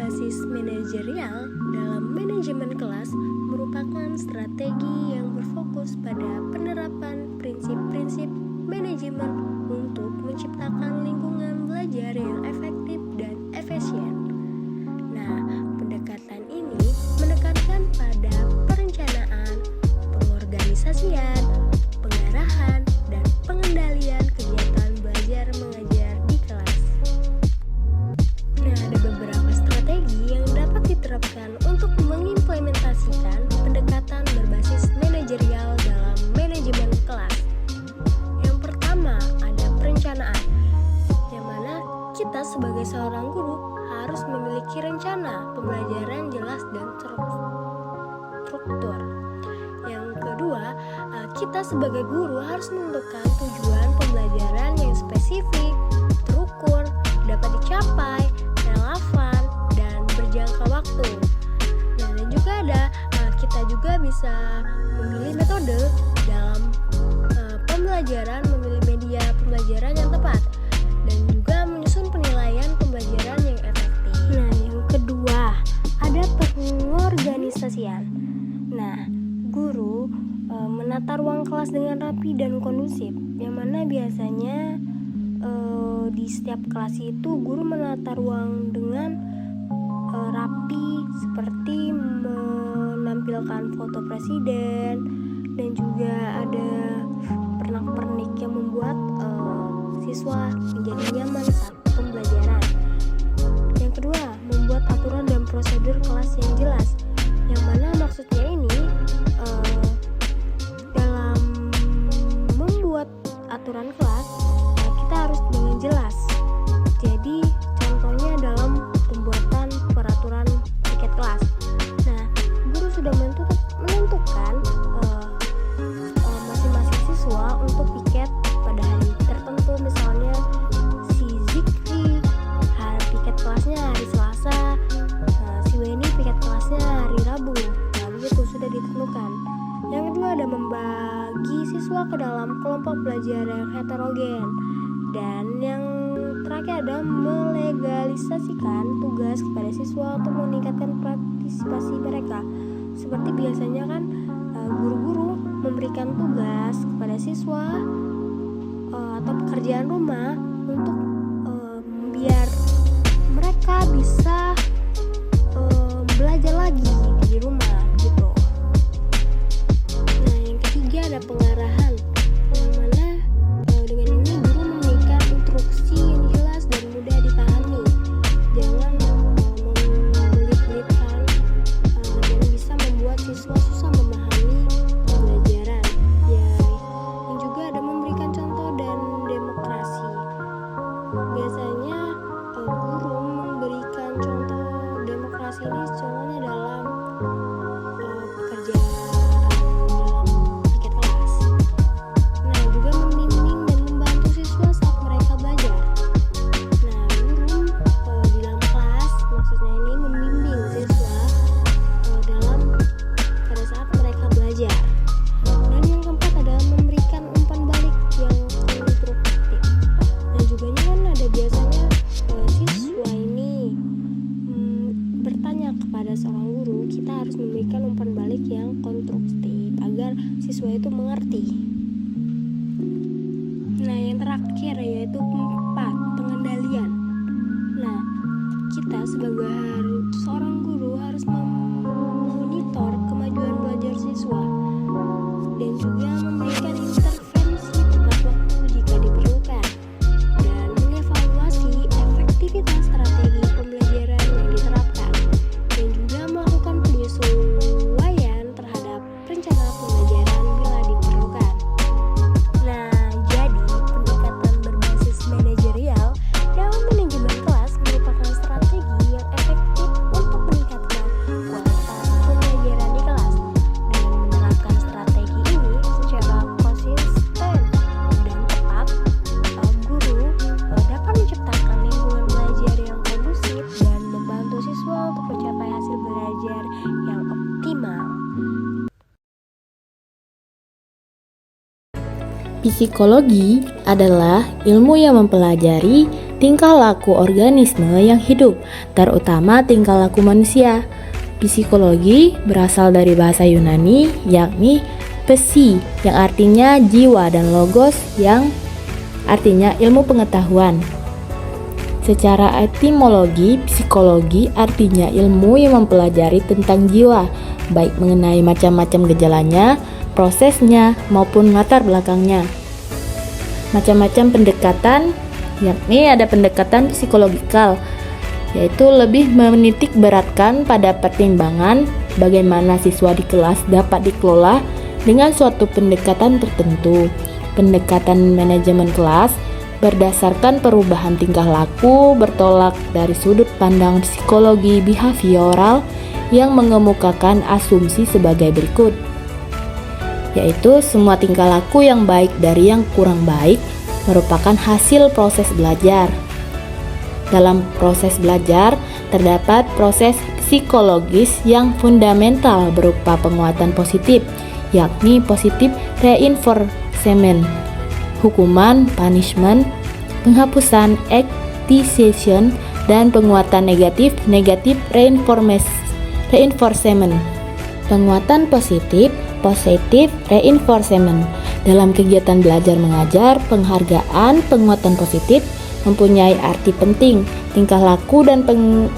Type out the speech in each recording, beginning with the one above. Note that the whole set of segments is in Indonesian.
berbasis manajerial dalam manajemen kelas merupakan strategi yang berfokus pada penerapan prinsip-prinsip manajemen untuk menciptakan lingkungan belajar yang efektif dan efisien. Nah, pendekatan ini menekankan pada perencanaan, pengorganisasian, pengarahan, dan pengendalian kegiatan belajar mengajar di kelas. Nah, ada beberapa strategi yang dapat diterapkan untuk mengimplementasikan pendekatan berbasis manajerial dalam manajemen kelas. Yang pertama, ada perencanaan, yang mana kita sebagai seorang guru harus memiliki rencana pembelajaran jelas dan terstruktur. Yang kedua, kita sebagai guru harus menentukan tujuan pembelajaran yang spesifik, terukur, dapat dicapai, relevan, dan berjangka waktu. Nah, dan juga kita juga bisa memilih metode dalam pembelajaran, memilih media pembelajaran yang tepat, dan juga menyusun penilaian pembelajaran yang efektif. Nah, yang kedua, ada pengorganisasian. Nah, guru menata ruang kelas dengan rapi dan kondusif, yang mana biasanya di setiap kelas itu guru menata ruang dengan rapi, seperti menampilkan foto presiden, dan juga ada pernak-pernik yang membuat siswa menjadi nyaman saat pembelajaran. Yang kedua, membuat aturan dan prosedur kelas yang jelas, yang mana maksudnya ini dalam membuat aturan kelas kita harus dengan jelas. Jadi contohnya dalam pembuatan peraturan tiket kelas. Nah, guru sudah menentukan masing-masing siswa untuk piket pada hari tertentu, misalnya si Zikri piket kelasnya hari Selasa, si Weni piket kelasnya hari Rabu. Nah, begitu sudah ditentukan. Yang kedua, ada membagi siswa ke dalam kelompok belajar yang heterogen. Dan yang terakhir ada melegalisasikan tugas kepada siswa untuk meningkatkan partisipasi mereka. Seperti biasanya kan guru-guru memberikan tugas kepada siswa atau pekerjaan rumah untuk biar mereka bisa belajar lagi di rumah gitu. Nah, yang ketiga ada pengarahan, yang mana dengan ini guru memberikan instruksi yang jelas dan mudah dipahami. Jangan membelit-belitkan dan bisa membuat siswa susah memahami pembelajaran. Yang juga ada memberikan contoh dan demokrasi. Biasanya guru memberikan contoh demokrasi ini contohnya dalam pekerjaan dalam tiket kelas. Nah, juga membimbing dan membantu siswa saat mereka belajar. Nah, guru di dalam kelas maksudnya ini membimbing siswa pada saat mereka belajar. Dan yang keempat adalah memberikan umpan balik yang konstruktif. Nah, juga kan ada biasanya siswa ini bertanya kepada seorang guru, kita harus memberikan umpan balik yang konstruktif agar siswa itu mengerti. Nah, yang terakhir yaitu 4, pengendalian. Nah, kita sebagai seorang guru harus memonitor kemajuan belajar siswa dan juga memberikan intervensi tepat waktu jika diperlukan, dan mengevaluasi efektivitas strategi pembelajaran yang diterapkan, dan juga melakukan penyesuaian terhadap rencana pembelajaran bila diperlukan. Nah, jadi pendekatan berbasis manajerial dalam manajemen kelas merupakan strategi yang efektif untuk meningkatkan kualitas pembelajaran di kelas. Dengan menerapkan strategi ini secara konsisten dan tepat, guru dapat menciptakan lingkungan belajar yang kondusif dan membantu siswa untuk mencapai hasil belajar yang optimal. Psikologi adalah ilmu yang mempelajari tingkah laku organisme yang hidup, terutama tingkah laku manusia. Psikologi berasal dari bahasa Yunani, yakni psi, yang artinya jiwa, dan logos, yang artinya ilmu pengetahuan. Secara etimologi, psikologi artinya ilmu yang mempelajari tentang jiwa, baik mengenai macam-macam gejalanya, prosesnya, maupun latar belakangnya. Macam-macam pendekatan, yakni ada pendekatan psikologikal, yaitu lebih menitik beratkan pada pertimbangan bagaimana siswa di kelas dapat dikelola dengan suatu pendekatan tertentu. Pendekatan manajemen kelas berdasarkan perubahan tingkah laku bertolak dari sudut pandang psikologi behavioral yang mengemukakan asumsi sebagai berikut, yaitu semua tingkah laku yang baik dari yang kurang baik merupakan hasil proses belajar. Dalam proses belajar terdapat proses psikologis yang fundamental berupa penguatan positif, yakni positive reinforcement, hukuman, punishment, penghapusan, activation, dan penguatan negatif, negative reinforcement. Penguatan positif, positive reinforcement. Dalam kegiatan belajar mengajar, penghargaan penguatan positif mempunyai arti penting. Tingkah laku dan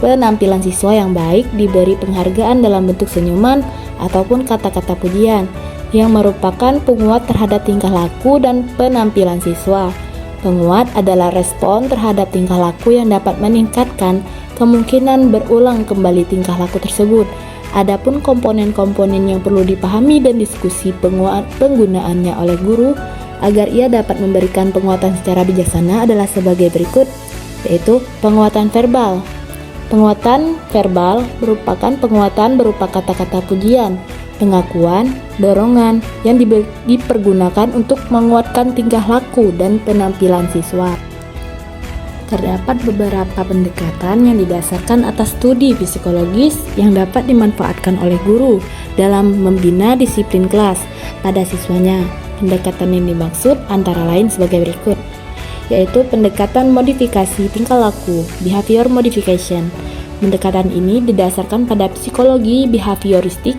penampilan siswa yang baik diberi penghargaan dalam bentuk senyuman ataupun kata-kata pujian, yang merupakan penguat terhadap tingkah laku dan penampilan siswa. Penguat adalah respon terhadap tingkah laku yang dapat meningkatkan kemungkinan berulang kembali tingkah laku tersebut. Adapun komponen-komponen yang perlu dipahami dan diskusi penggunaannya oleh guru agar ia dapat memberikan penguatan secara bijaksana adalah sebagai berikut, yaitu penguatan verbal. Penguatan verbal merupakan penguatan berupa kata-kata pujian, pengakuan, dorongan yang dipergunakan untuk menguatkan tingkah laku dan penampilan siswa. Terdapat beberapa pendekatan yang didasarkan atas studi psikologis yang dapat dimanfaatkan oleh guru dalam membina disiplin kelas pada siswanya. Pendekatan yang dimaksud antara lain sebagai berikut, yaitu pendekatan modifikasi tingkah laku, behavior modification. Pendekatan ini didasarkan pada psikologi behavioristik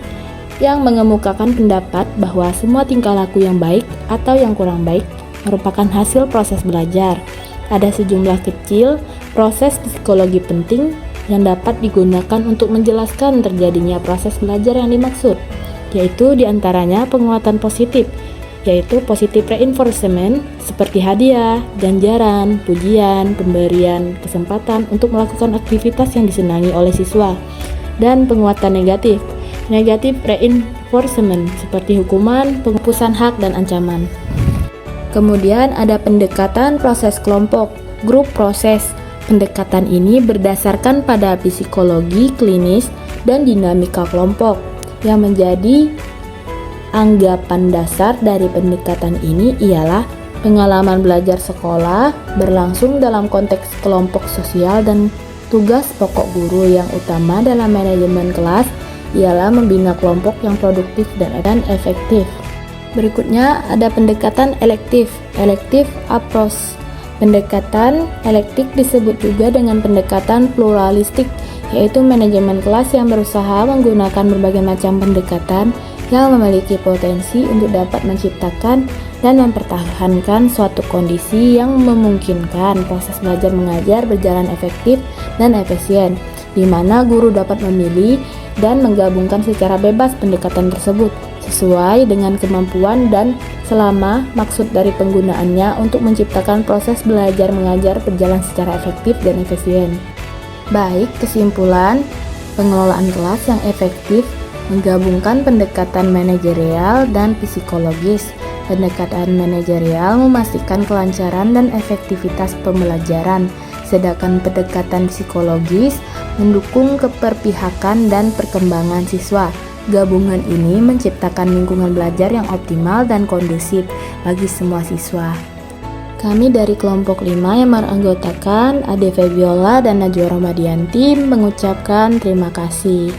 yang mengemukakan pendapat bahwa semua tingkah laku yang baik atau yang kurang baik merupakan hasil proses belajar. Ada sejumlah kecil proses psikologi penting yang dapat digunakan untuk menjelaskan terjadinya proses belajar yang dimaksud, yaitu diantaranya penguatan positif, yaitu positive reinforcement seperti hadiah, ganjaran, pujian, pemberian kesempatan untuk melakukan aktivitas yang disenangi oleh siswa, dan penguatan negatif, negative reinforcement seperti hukuman, penghapusan hak, dan ancaman. Kemudian ada pendekatan proses kelompok, group proses. Pendekatan ini berdasarkan pada psikologi klinis dan dinamika kelompok. Yang menjadi anggapan dasar dari pendekatan ini ialah pengalaman belajar sekolah berlangsung dalam konteks kelompok sosial, dan tugas pokok guru yang utama dalam manajemen kelas ialah membina kelompok yang produktif dan efektif. Berikutnya ada pendekatan elektif, elective approach. Pendekatan elektif disebut juga dengan pendekatan pluralistik, yaitu manajemen kelas yang berusaha menggunakan berbagai macam pendekatan yang memiliki potensi untuk dapat menciptakan dan mempertahankan suatu kondisi yang memungkinkan proses belajar mengajar berjalan efektif dan efisien, di mana guru dapat memilih dan menggabungkan secara bebas pendekatan tersebut sesuai dengan kemampuan dan selama maksud dari penggunaannya untuk menciptakan proses belajar mengajar berjalan secara efektif dan efisien. Baik, kesimpulan, pengelolaan kelas yang efektif menggabungkan pendekatan manajerial dan psikologis. Pendekatan manajerial memastikan kelancaran dan efektivitas pembelajaran, sedangkan pendekatan psikologis mendukung keberpihakan dan perkembangan siswa. Gabungan ini menciptakan lingkungan belajar yang optimal dan kondusif bagi semua siswa. Kami dari kelompok 5 yang beranggotakan Ade Febiola dan Najwa Romadianti mengucapkan terima kasih.